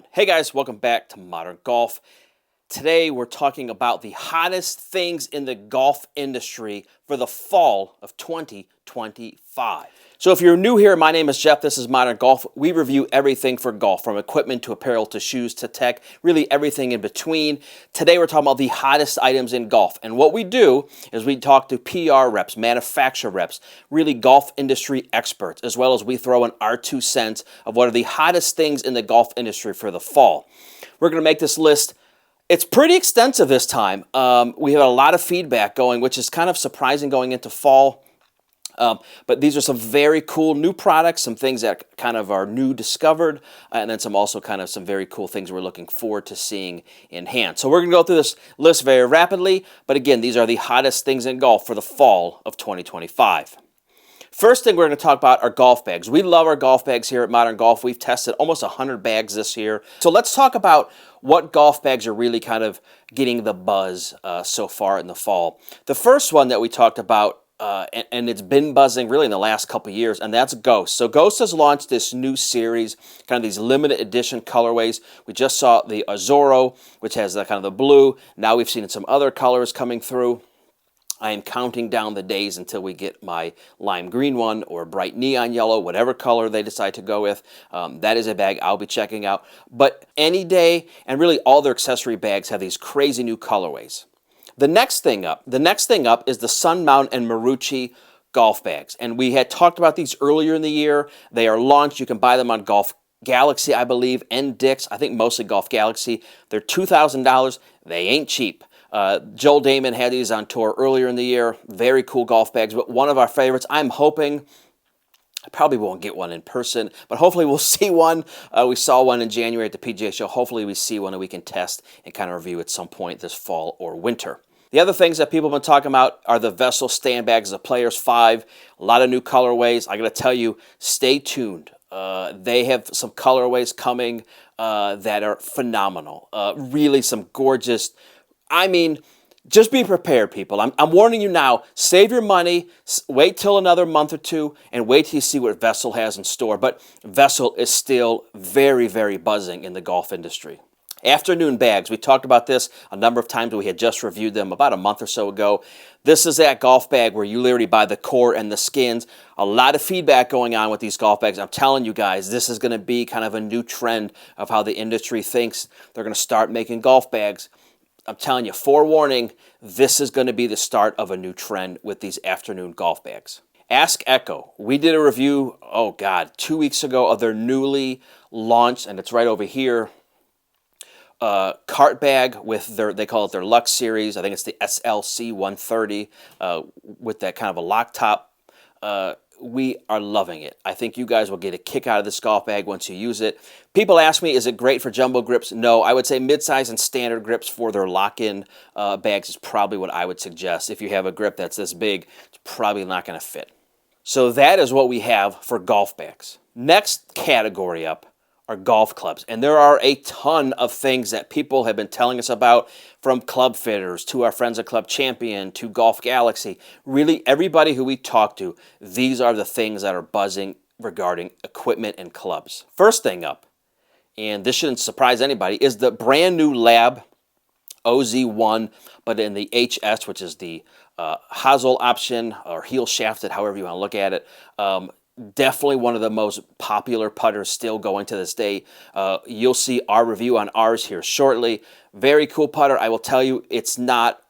Hey guys, welcome back to Modern Golf. Today we're talking about the hottest things in the golf industry for the fall of 2025. So if you're new here, my name is Jeff, this is Modern Golf. We review everything for golf, from equipment to apparel to shoes to tech, really everything in between. Today we're talking about the hottest items in golf. And what we do is we talk to PR reps, manufacturer reps, really golf industry experts, as well as we throw in our 2 cents of what are the hottest things in the golf industry for the fall. We're going to make this list. It's pretty extensive this time. We have a lot of feedback going, which is kind of surprising going into fall. But these are some very cool new products, some things that kind of are new discovered, and then some very cool things we're looking forward to seeing in hand. So we're going to go through this list very rapidly, but again, these are the hottest things in golf for the fall of 2025. First thing we're going to talk about are golf bags. We love our golf bags here at Modern Golf. We've tested almost 100 bags this year. So let's talk about what golf bags are really kind of getting the buzz so far in the fall. The first one that we talked about, and it's been buzzing really in the last couple years, and that's Ghost. So Ghost has launched this new series, kind of these limited edition colorways. We just saw the Azoro, which has the kind of the blue. Now we've seen some other colors coming through. I am counting down the days until we get my lime green one or bright neon yellow, whatever color they decide to go with. That is a bag I'll be checking out. But any day, and really all their accessory bags have these crazy new colorways. The next thing up is the Sunmount and Marucci golf bags. And we had talked about these earlier in the year. They are launched. You can buy them on Golf Galaxy, I believe, and Dick's. I think mostly Golf Galaxy. They're $2,000. They ain't cheap. Joel Damon had these on tour earlier in the year. Very cool golf bags, but one of our favorites. I'm hoping, I probably won't get one in person, but hopefully we'll see one. We saw one in January at the PGA Show. Hopefully we see one that we can test and kind of review at some point this fall or winter. The other things that people have been talking about are the Vessel stand bags, the Players 5. A lot of new colorways. I got to tell you, stay tuned. They have some colorways coming that are phenomenal. Really some gorgeous, just be prepared, people. I'm warning you now. Save your money. Wait till another month or two, and wait till you see what Vessel has in store. But Vessel is still very, very buzzing in the golf industry. Afternoon bags. We talked about this a number of times. We had just reviewed them about a month or so ago. This is that golf bag where you literally buy the core and the skins. A lot of feedback going on with these golf bags. I'm telling you guys, this is going to be kind of a new trend of how the industry thinks they're going to start making golf bags. I'm telling you, forewarning, this is going to be the start of a new trend with these afternoon golf bags. Ask Echo. We did a review, 2 weeks ago of their newly launched, and it's right over here, cart bag with they call it their Lux series. I think it's the SLC 130 with that kind of a lock top. We are loving it. I think you guys will get a kick out of this golf bag once you use it. People ask me, is it great for jumbo grips? No, I would say mid-size and standard grips for their lock-in bags is probably what I would suggest. If you have a grip that's this big, it's probably not going to fit. So that is what we have for golf bags. Next category up are golf clubs. And there are a ton of things that people have been telling us about, from club fitters to our friends at Club Champion to Golf Galaxy. Really, everybody who we talk to, these are the things that are buzzing regarding equipment and clubs. First thing up, and this shouldn't surprise anybody, is the brand new Lab OZ1, but in the HS, which is the hosel option, or heel shafted, however you want to look at it. Definitely one of the most popular putters still going to this day. You'll see our review on ours here shortly. Very cool putter. I will tell you, it's not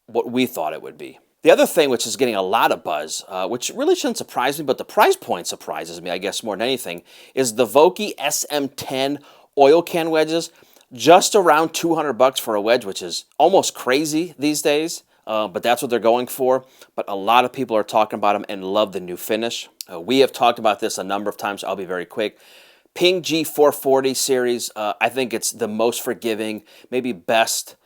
what we thought it would be. The other thing which is getting a lot of buzz, which really shouldn't surprise me, but the price point surprises me, I guess, more than anything, is the Vokey SM10 oil can wedges. Just around $200 for a wedge, which is almost crazy these days. But that's what they're going for. But a lot of people are talking about them and love the new finish. We have talked about this a number of times. I'll be very quick. Ping G440 series, I think it's the most forgiving, maybe best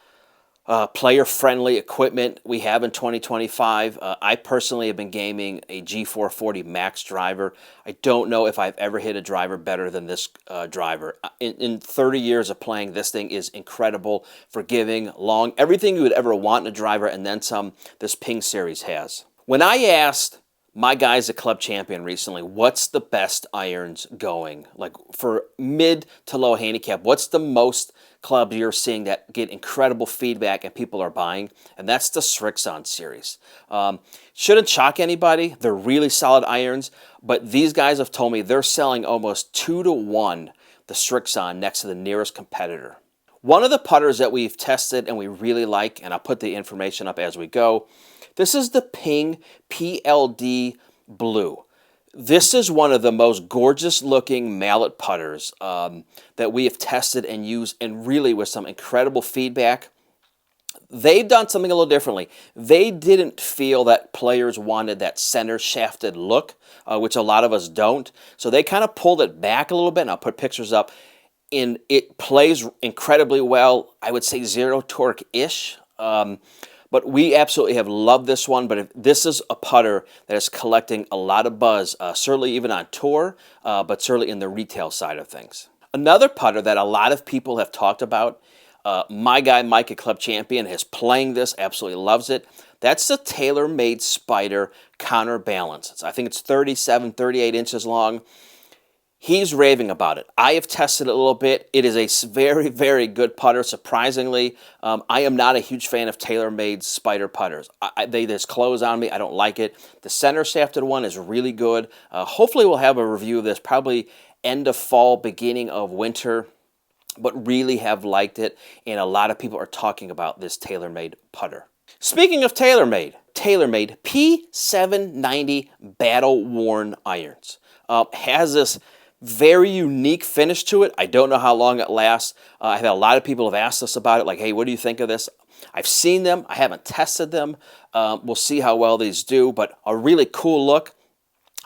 player-friendly equipment we have in 2025. I personally have been gaming a G440 Max driver. I don't know if I've ever hit a driver better than this driver. In 30 years of playing, this thing is incredible, forgiving, long, everything you would ever want in a driver, and then some, this Ping series has. When I asked my guy's a club champion recently. What's the best irons going? Like for mid to low handicap, what's the most clubs you're seeing that get incredible feedback and people are buying? And that's the Srixon series. Shouldn't shock anybody. They're really solid irons, but these guys have told me they're selling almost 2-to-1 the Srixon next to the nearest competitor. One of the putters that we've tested and we really like, and I'll put the information up as we go, this is the Ping PLD Blue. This is one of the most gorgeous looking mallet putters that we have tested and used, and really with some incredible feedback. They've done something a little differently. They didn't feel that players wanted that center shafted look, which a lot of us don't. So they kind of pulled it back a little bit, and I'll put pictures up. And it plays incredibly well. I would say zero torque-ish. But we absolutely have loved this one. But this is a putter that is collecting a lot of buzz, certainly even on tour, but certainly in the retail side of things. Another putter that a lot of people have talked about, my guy Mike at Club Champion is playing this, absolutely loves it. That's the TaylorMade Spyder Counterbalance. I think it's 37, 38 inches long. He's raving about it. I have tested it a little bit. It is a very, very good putter, surprisingly. I am not a huge fan of TaylorMade Spyder putters. They just close on me. I don't like it. The center shafted one is really good. Hopefully we'll have a review of this probably end of fall, beginning of winter, but really have liked it, and a lot of people are talking about this TaylorMade putter. Speaking of TaylorMade, TaylorMade P790 Battle Worn irons. Has this very unique finish to it. I don't know how long it lasts. I've had a lot of people have asked us about it, like, hey, what do you think of this? I've seen them. I haven't tested them. We'll see how well these do, but a really cool look.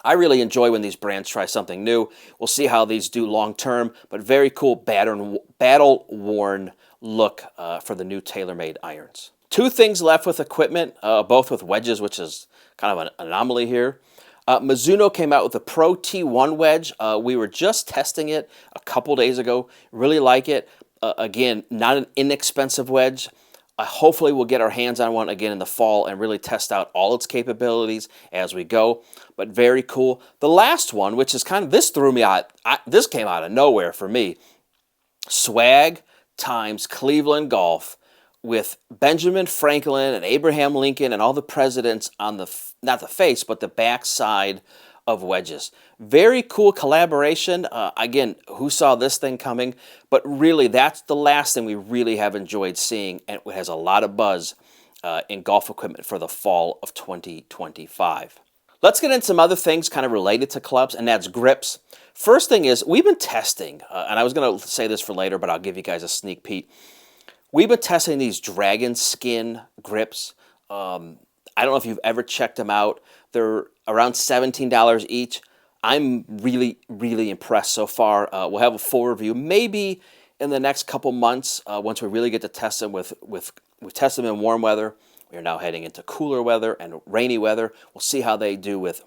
I really enjoy when these brands try something new. We'll see how these do long term, but very cool battle-worn look for the new TaylorMade irons. Two things left with equipment, both with wedges, which is kind of an anomaly here. Mizuno came out with the Pro T1 wedge. We were just testing it a couple days ago. Really like it. Again, not an inexpensive wedge. Hopefully we'll get our hands on one again in the fall and really test out all its capabilities as we go. But very cool. The last one, which is kind of, this threw me out. This came out of nowhere for me. Swag times Cleveland Golf with Benjamin Franklin and Abraham Lincoln and all the presidents on the, not the face, but the back side of wedges. Very cool collaboration. Again, who saw this thing coming? But really, that's the last thing we really have enjoyed seeing, and it has a lot of buzz in golf equipment for the fall of 2025. Let's get into some other things kind of related to clubs, and that's grips. First thing is, we've been testing, and I was going to say this for later, but I'll give you guys a sneak peek. We've been testing these dragon skin grips. I don't know if you've ever checked them out. They're around $17 each. I'm really, really impressed so far. We'll have a full review maybe in the next couple months once we really get to test them we test them in warm weather. We are now heading into cooler weather and rainy weather. We'll see how they do with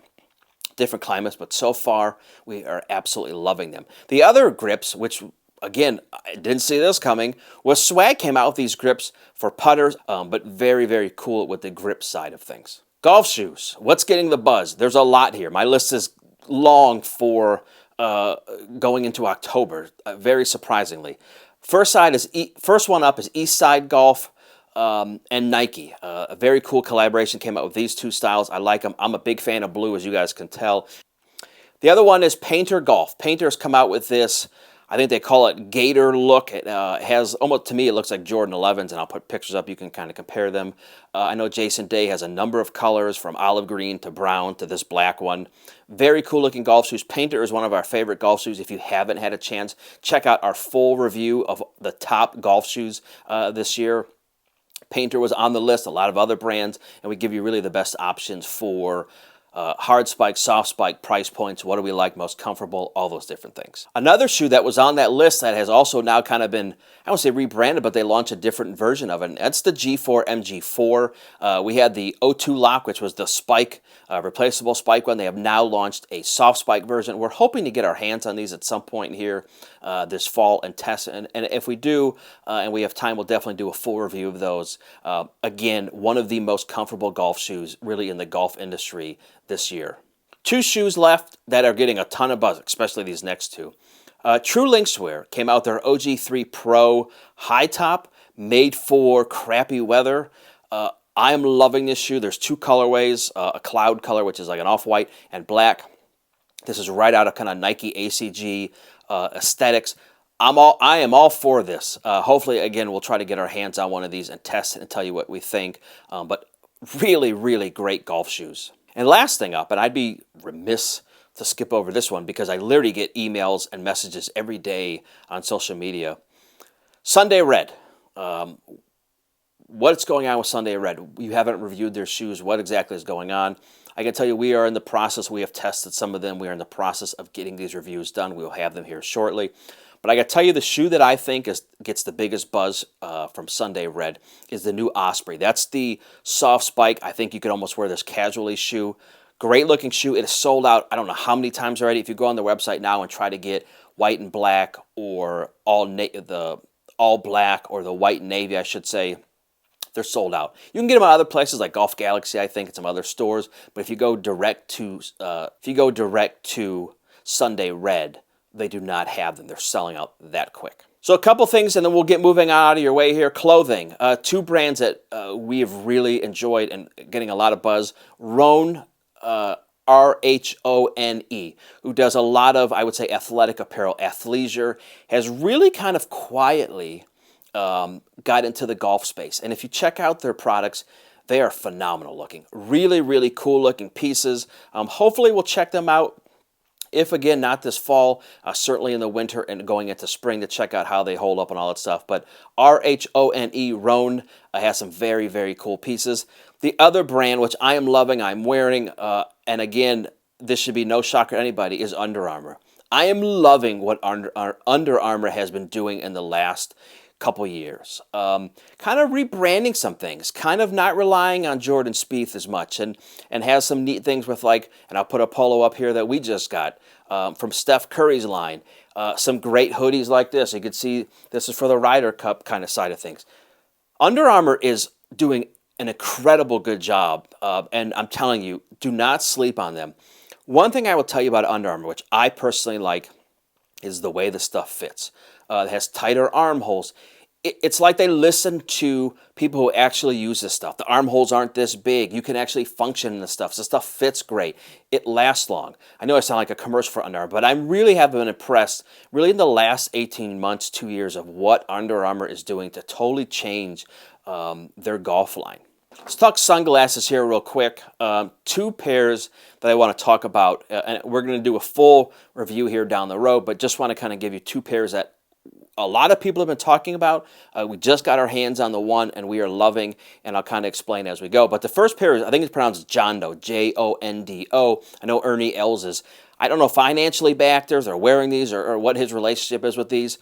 different climates, but so far we are absolutely loving them. The other grips, which again, I didn't see this coming, was Swag came out with these grips for putters, but very, very cool with the grip side of things. Golf shoes. What's getting the buzz? There's a lot here. My list is long for going into October, very surprisingly. First one up is Eastside Golf and Nike. A very cool collaboration came out with these two styles. I like them. I'm a big fan of blue, as you guys can tell. The other one is PAYNTR Golf. PAYNTR's come out with this, I think they call it Gator look. It has, almost to me, it looks like Jordan 11s, and I'll put pictures up. You can kind of compare them. I know Jason Day has a number of colors, from olive green to brown to this black one. Very cool looking golf shoes. PAYNTR is one of our favorite golf shoes. If you haven't had a chance, check out our full review of the top golf shoes this year. PAYNTR was on the list, a lot of other brands, and we give you really the best options for hard spike, soft spike, price points, what do we like most comfortable, all those different things. Another shoe that was on that list that has also now kind of been, I won't say rebranded, but they launched a different version of it, and that's the G4 MG4. We had the O2 Lock, which was the spike, replaceable spike one. They have now launched a soft spike version. We're hoping to get our hands on these at some point here this fall and test, and if we do, and we have time, we'll definitely do a full review of those. Again, one of the most comfortable golf shoes really in the golf industry this year. Two shoes left that are getting a ton of buzz, especially these next two. True Linkswear came out their OG3 Pro high top, made for crappy weather. I am loving this shoe. There's two colorways, a cloud color, which is like an off-white, and black. This is right out of kind of Nike ACG aesthetics. I am all for this. Hopefully, again, we'll try to get our hands on one of these and test it and tell you what we think. But really, really great golf shoes. And last thing up, and I'd be remiss to skip over this one because I literally get emails and messages every day on social media. Sunday Red. What's going on with Sunday Red? You haven't reviewed their shoes. What exactly is going on? I can tell you we are in the process. We have tested some of them. We are in the process of getting these reviews done. We'll have them here shortly. But I got to tell you, the shoe that I think gets the biggest buzz from Sunday Red is the new Osprey. That's the soft spike. I think you could almost wear this casually shoe. Great looking shoe. It is sold out I don't know how many times already. If you go on their website now and try to get white and black or all black or the white and navy, I should say, they're sold out. You can get them at other places like Golf Galaxy, I think, and some other stores. But if you go direct to Sunday Red, they do not have them. They're selling out that quick. So a couple things, and then we'll get moving out of your way here. Clothing. Two brands that we have really enjoyed and getting a lot of buzz. Rhone, R-H-O-N-E, who does a lot of, I would say, athletic apparel, athleisure, has really kind of quietly got into the golf space. And if you check out their products, they are phenomenal looking. Really, really cool looking pieces. Hopefully we'll check them out. If, again, not this fall, certainly in the winter and going into spring to check out how they hold up and all that stuff. But R-H-O-N-E, Rhone, has some very, very cool pieces. The other brand, which I am loving, I'm wearing, and again, this should be no shocker to anybody, is Under Armour. I am loving what Under Armour has been doing in the last couple years. Kind of rebranding some things, kind of not relying on Jordan Spieth as much, and has some neat things with, like, and I'll put a polo up here that we just got from Steph Curry's line. Some great hoodies like this. You can see this is for the Ryder Cup kind of side of things. Under Armour is doing an incredible good job, and I'm telling you, do not sleep on them. One thing I will tell you about Under Armour, which I personally like, is the way the stuff fits. It has tighter armholes. It's like they listen to people who actually use this stuff. The armholes aren't this big. You can actually function in the stuff. So the stuff fits great. It lasts long. I know I sound like a commercial for Under Armour, but I really have been impressed, really in the last 18 months, 2 years, of what Under Armour is doing to totally change their golf line. Let's talk sunglasses here real quick. Two pairs that I want to talk about, and we're going to do a full review here down the road, but just want to kind of give you two pairs that a lot of people have been talking about. We just got our hands on the one, and we are loving, and I'll kind of explain as we go. But the first pair is, I think it's pronounced Jondo, J-O-N-D-O. I know Ernie Els is, I don't know, financially backed or wearing these or what his relationship is with these.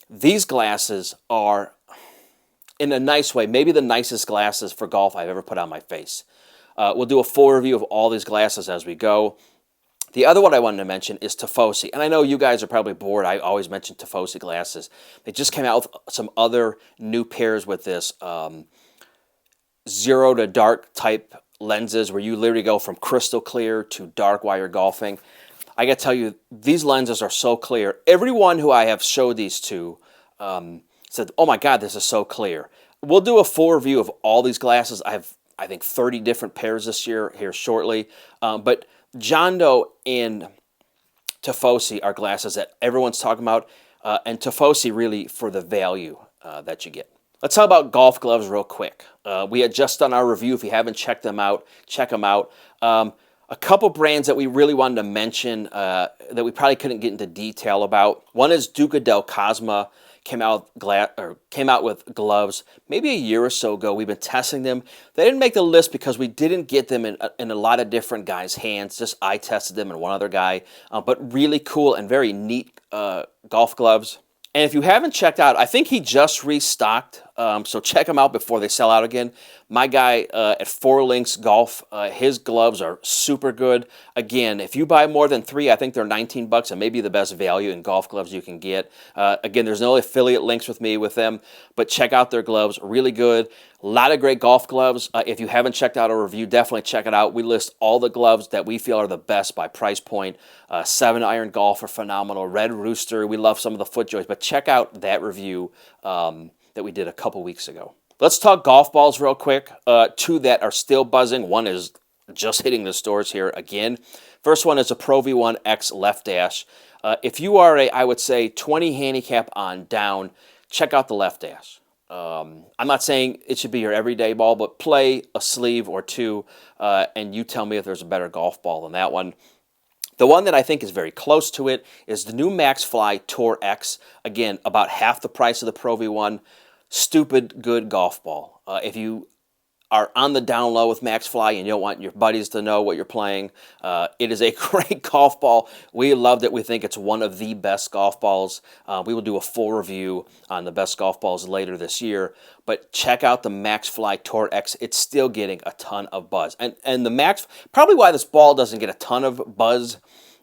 These glasses are, in a nice way, maybe the nicest glasses for golf I've ever put on my face. We'll do a full review of all these glasses as we go. The other one I wanted to mention is Tifosi. And I know you guys are probably bored. I always mention Tifosi glasses. They just came out with some other new pairs with this zero to dark type lenses where you literally go from crystal clear to dark while you're golfing. I got to tell you, these lenses are so clear. Everyone who I have showed these to said, oh my God, this is so clear. We'll do a full review of all these glasses. I have, I think, 30 different pairs this year here shortly. But Jondo and Tifosi are glasses that everyone's talking about, and Tifosi really for the value that you get. Let's talk about golf gloves real quick. We had just done our review. If you haven't checked them out, check them out. A couple brands that we really wanted to mention that we probably couldn't get into detail about. One is Duca del Cosma. Came out with gloves maybe a year or so ago. We've been testing them. They didn't make the list because we didn't get them in a lot of different guys' hands. Just I tested them and one other guy. But really cool and very neat golf gloves. And if you haven't checked out, I think he just restocked So check them out before they sell out again. My guy at 4 Links Golf, his gloves are super good. Again, if you buy more than 3, I think they're $19 and maybe the best value in golf gloves you can get. Again, there's no affiliate links with me with them, but check out their gloves. Really good. A lot of great golf gloves. If you haven't checked out our review, definitely check it out. We list all the gloves that we feel are the best by price point. 7-iron golf are phenomenal. Red Rooster, we love some of the FootJoys, but check out that review that we did a couple weeks ago. Let's talk golf balls real quick. 2 that are still buzzing. One is just hitting the stores here again. First one is a Pro V1 X Left Dash. If you are I would say 20 handicap on down, check out the Left Dash. I'm not saying it should be your everyday ball, but play a sleeve or 2, and you tell me if there's a better golf ball than that one. The one that I think is very close to it is the new MaxFly Tour X. Again, about half the price of the Pro V1. Stupid good golf ball. If you are on the down low with MaxFly and you don't want your buddies to know what you're playing, it is a great golf ball. We loved it. We think it's one of the best golf balls. We will do a full review on the best golf balls later this year. But check out the MaxFly Tour X. It's still getting a ton of buzz. And the Max, probably why this ball doesn't get a ton of buzz,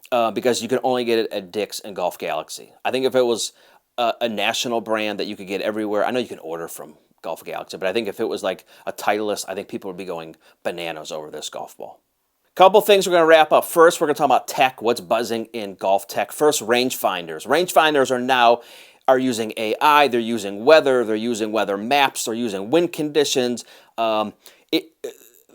because you can only get it at Dick's and Golf Galaxy. I think if it was a national brand that you could get everywhere, I know you can order from Golf Galaxy, but I think if it was like a Titleist, I think people would be going bananas over this golf ball. Couple things we're going to wrap up. First, we're going to talk about tech, what's buzzing in golf tech. First, rangefinders. Rangefinders are using AI, they're using weather maps, they're using wind conditions.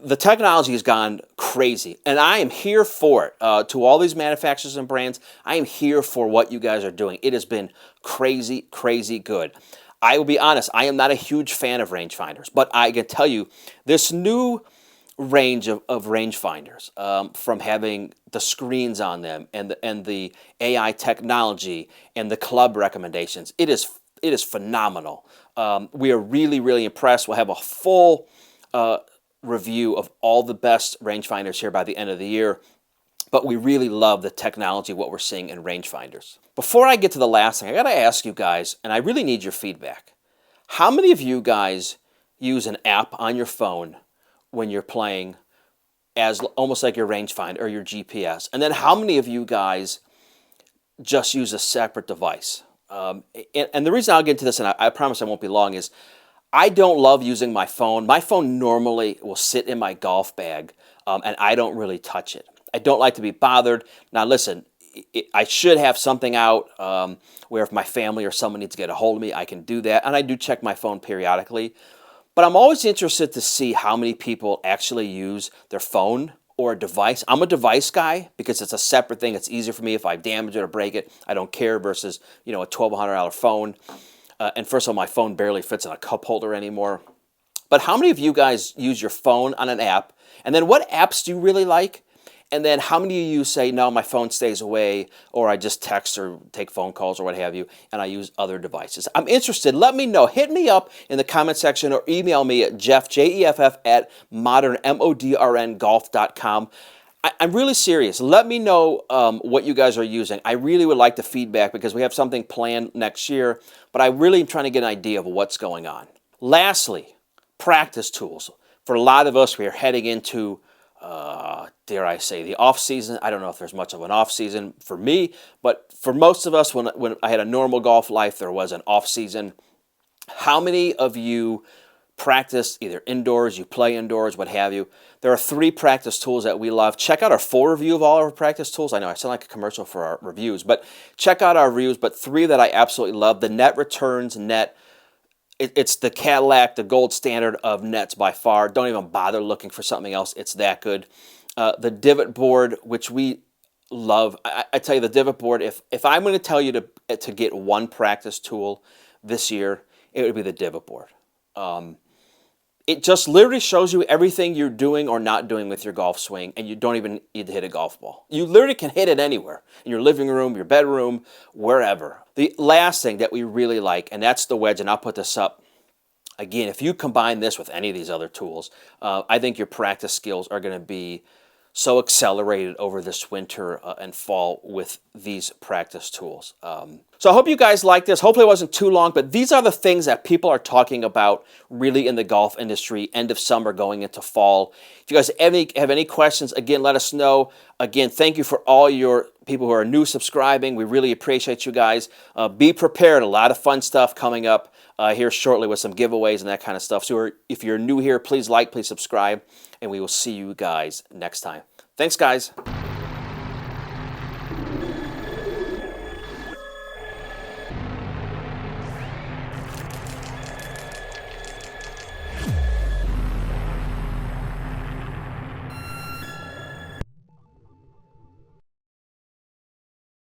The technology has gone crazy, and I am here for it. To all these manufacturers and brands, I am here for what you guys are doing. It has been crazy, crazy good. I will be honest, I am not a huge fan of rangefinders, but I can tell you this new range of rangefinders, from having the screens on them and the AI technology and the club recommendations, it is phenomenal. We are really, really impressed. We'll have a full review of all the best rangefinders here by the end of the year. But we really love the technology, what we're seeing in rangefinders. Before I get to the last thing, I got to ask you guys, and I really need your feedback. How many of you guys use an app on your phone when you're playing as almost like your rangefinder or your GPS? And then how many of you guys just use a separate device? And the reason I'll get into this, and I promise I won't be long, is I don't love using my phone. My phone normally will sit in my golf bag, and I don't really touch it. I don't like to be bothered. Now, listen, I should have something out where if my family or someone needs to get a hold of me, I can do that. And I do check my phone periodically. But I'm always interested to see how many people actually use their phone or a device. I'm a device guy because it's a separate thing. It's easier for me if I damage it or break it. I don't care versus, a $1,200 phone. And first of all, my phone barely fits in a cup holder anymore. But how many of you guys use your phone on an app? And then what apps do you really like? And then how many of you say, no, my phone stays away, or I just text or take phone calls or what have you, and I use other devices? I'm interested. Let me know. Hit me up in the comment section or email me at Jeff, Jeff, at ModrnGolf.com. I'm really serious. Let me know what you guys are using. I really would like the feedback because we have something planned next year, but I really am trying to get an idea of what's going on. Lastly, practice tools. For a lot of us, we are heading into dare I say, the off season. I don't know if there's much of an off season for me, but for most of us, when I had a normal golf life, there was an off season. How many of you practice either indoors, you play indoors, what have you? There are 3 practice tools that we love. Check out our full review of all our practice tools. I know I sound like a commercial for our reviews, but check out our reviews. But 3 that I absolutely love: the Net Returns net. It's the Cadillac, the gold standard of nets by far. Don't even bother looking for something else. It's that good. The divot board, which we love. I tell you, the divot board, if I'm going to tell you to get one practice tool this year, it would be the divot board. It just literally shows you everything you're doing or not doing with your golf swing, and you don't even need to hit a golf ball. You literally can hit it anywhere, in your living room, your bedroom, wherever. The last thing that we really like, and that's the wedge, and I'll put this up. Again, if you combine this with any of these other tools, I think your practice skills are going to be so accelerated over this winter and fall with these practice tools. So I hope you guys like this. Hopefully it wasn't too long, but these are the things that people are talking about really in the golf industry, end of summer going into fall. If you guys have any questions, again, let us know. Again, thank you for all your people who are new subscribing. We really appreciate you guys. Be prepared. A lot of fun stuff coming up here shortly with some giveaways and that kind of stuff. So if you're new here, please like, please subscribe, and we will see you guys next time. Thanks, guys.